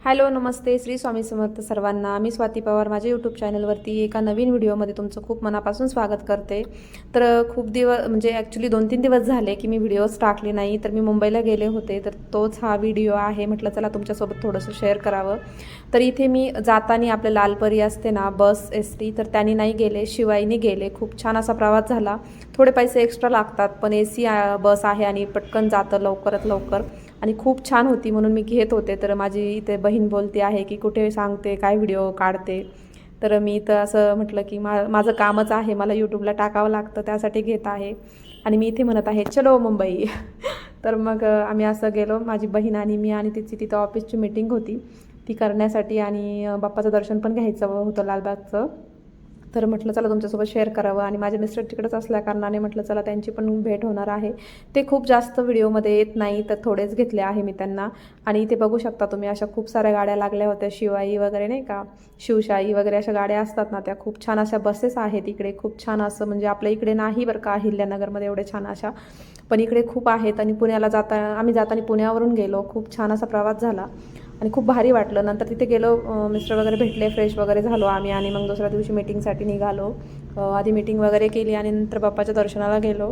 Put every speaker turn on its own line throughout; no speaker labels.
Hello नमस्ते श्री स्वामी समर्थ सर्वांना। मी स्वाती पवार माझ्या YouTube चॅनलवरती एका नवीन व्हिडिओमध्ये तुमचं खूप मनापासून स्वागत करते। तर खूप दिवस म्हणजे ॲक्च्युली 2-3 दिवस झाले की मी व्हिडिओज टाकले नाही। तर मी मुंबईला गेले होते, तर तोच हा व्हिडिओ आहे। म्हटलं चला तुमच्यासोबत थोडंसं शेअर करावं। तर इथे मी जाताना आपल्या लालपरी असते ना बस एस-टी, तर त्यांनी नाही गेले, शिवाईने गेले। खूप छान असा प्रवास झाला। थोडे पैसे एक्स्ट्रा लागतात, पण AC बस आहे आणि पटकन जातं लवकरात लवकर आणि खूप छान होती म्हणून मी घेत होते। तर माझी इथे बहीण बोलते आहे की कुठे सांगते काय व्हिडिओ काढते, तर मी तर असं म्हटलं की माझं कामच आहे, मला यूट्यूबला टाकावं लागतं त्यासाठी घेत आहे। आणि मी इथे म्हणत आहे चलो मुंबई तर मग आम्ही असं गेलो, माझी बहीण आणि मी, आणि तिची तिथं ऑफिसची मीटिंग होती ती करण्यासाठी, आणि बाप्पाचं दर्शन पण घ्यायचं होतं लालबागचं। तर म्हटलं चला तुमच्यासोबत शेअर करावं, आणि माझे मिस्टर तिकडेच असल्या कारणाने म्हटलं चला त्यांची पण भेट होणार आहे। ते खूप जास्त व्हिडिओमध्ये येत नाही, तर थोडेच घेतले आहे मी त्यांना। आणि इथे बघू शकता तुम्ही अशा खूप साऱ्या गाड्या लागल्या होत्या, शिवाई वगैरे नाही का, शिवशाही वगैरे अशा गाड्या असतात ना, त्या खूप छान अशा बसेस आहेत इकडे। खूप छान असं म्हणजे आपल्या इकडे नाही बरं का अहिल्यानगरमध्ये एवढे छान अशा, पण इकडे खूप आहेत। आणि पुण्याला आम्ही जाताना पुण्यावरून गेलो, खूप छान असा प्रवास झाला आणि खूप भारी वाटलं। नंतर तिथे गेलो, मिस्टर वगैरे भेटले, फ्रेश वगैरे झालो आम्ही, आणि मग दुसऱ्या दिवशी मीटिंगसाठी निघालो। आधी मीटिंग वगैरे केली आणि नंतर बाप्पाच्या दर्शनाला गेलो।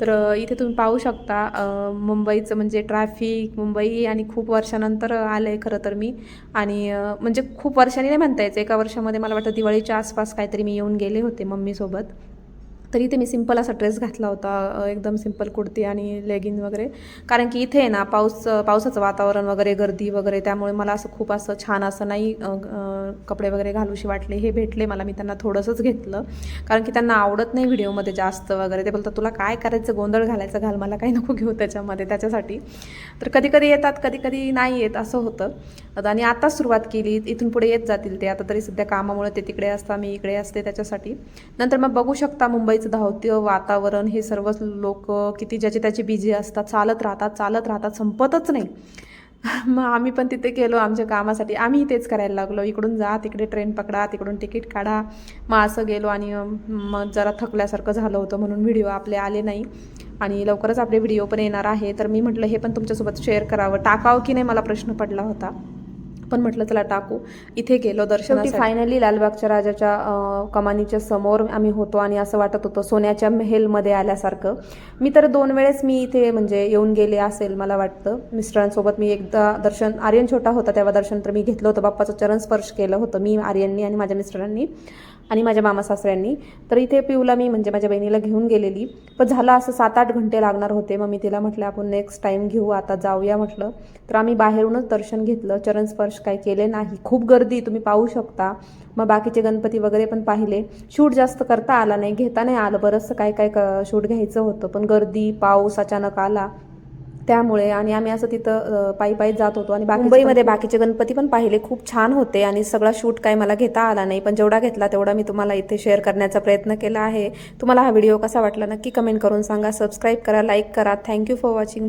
तर इथे तुम्ही पाहू शकता मुंबईचं म्हणजे ट्रॅफिक, मुंबई, आणि खूप वर्षानंतर आले खरं तर मी, आणि म्हणजे खूप वर्षांनी नाही म्हणता यायचं, एका वर्षामध्ये मला वाटतं दिवाळीच्या आसपास काहीतरी मी येऊन गेले होते मम्मीसोबत। तर इथे मी सिंपल असा ड्रेस घातला होता, एकदम सिंपल कुर्ती आणि लेगिन वगैरे, कारण की इथे आहे ना पावसाचं वातावरण वगैरे, गर्दी वगैरे, त्यामुळे मला असं खूप असं छान असं नाही कपडे वगैरे घालूशी वाटले। हे भेटले मला, मी त्यांना थोडंसंच घेतलं, कारण की त्यांना आवडत नाही व्हिडिओमध्ये जास्त वगैरे। ते बोलतात तुला काय करायचं, गोंधळ घालायचं घाल, मला काही नको घेऊ त्याच्यामध्ये, त्याच्यासाठी। तर कधी कधी येतात, कधी कधी नाही येत, असं होतं। आणि आताच सुरुवात केली, इथून पुढे येत जातील ते, आता तरी सध्या कामामुळे ते तिकडे असतात, मी इकडे असते त्याच्यासाठी। नंतर मग बघू शकता मुंबईचं धावतं वातावरण, हे सर्व लोक किती ज्याचे त्याचे बिझी असतात, चालत राहतात, संपतच नाही मग आम्ही पण तिथे गेलो आमच्या कामासाठी, आम्ही तेच करायला लागलो, इकडून जा तिकडे ट्रेन पकडा, तिकडून तिकीट काढा, मग असं गेलो। आणि मग जरा थकल्यासारखं झालं होतं म्हणून व्हिडिओ आपले आले नाही, आणि लवकरच आपले व्हिडिओ पण येणार आहे। तर मी म्हटलं हे पण तुमच्यासोबत शेअर करावं, टाकावं की नाही मला प्रश्न पडला होता, पण म्हटलं चला टाकू। इथे गेलो दर्शनासाठी, फायनली लालबागच्या राजाच्या कमानीच्या समोर आम्ही होतो, आणि असं वाटत होतं सोन्याच्या मेहेलमध्ये आल्यासारखं। मी तर 2 वेळेस मी इथे म्हणजे येऊन गेले असेल मला वाटतं मिस्टरांसोबत। मी एकदा दर्शन, आर्यन छोटा होता तेव्हा दर्शन तर मी घेतलं होतं, बाप्पाचं चरण स्पर्श केलं होतं मी, आर्यननी आणि माझ्या मिस्टरांनी आणि माझ्या मामा सासऱ्यांनी। तर इथे पिऊला मी म्हणजे माझ्या बहिणीला घेऊन गेलेली, पण झालं असं 7-8 घंटे लागणार होते। मग मी तिला म्हटलं आपण नेक्स्ट टाईम घेऊ, आता जाऊया म्हटलं। तर आम्ही बाहेरूनच दर्शन घेतलं, चरण स्पर्श काही केले नाही, खूप गर्दी तुम्ही पाहू शकता। मग बाकीचे गणपती वगैरे पण पाहिले, शूट जास्त करता आला नाही, घेता नाही आलं, बरंचसं काय काय शूट घ्यायचं होतं, पण गर्दी, पाऊस अचानक आला त्यामुळे, आणि आम्ही असं तिथं पायी पायी जात होतो। आणि मुंबईमध्ये बाकीचे गणपती पण पाहिले, खूप छान होते, आणि सगळा शूट काय मला घेता आला नाही, पण जेवढा घेतला तेवढा मी तुम्हाला इथे शेअर करण्याचा प्रयत्न केला आहे। तुम्हाला हा व्हिडिओ कसा वाटला नक्की कमेंट करून सांगा, सबस्क्राईब करा, लाईक करा। Thank you for watching.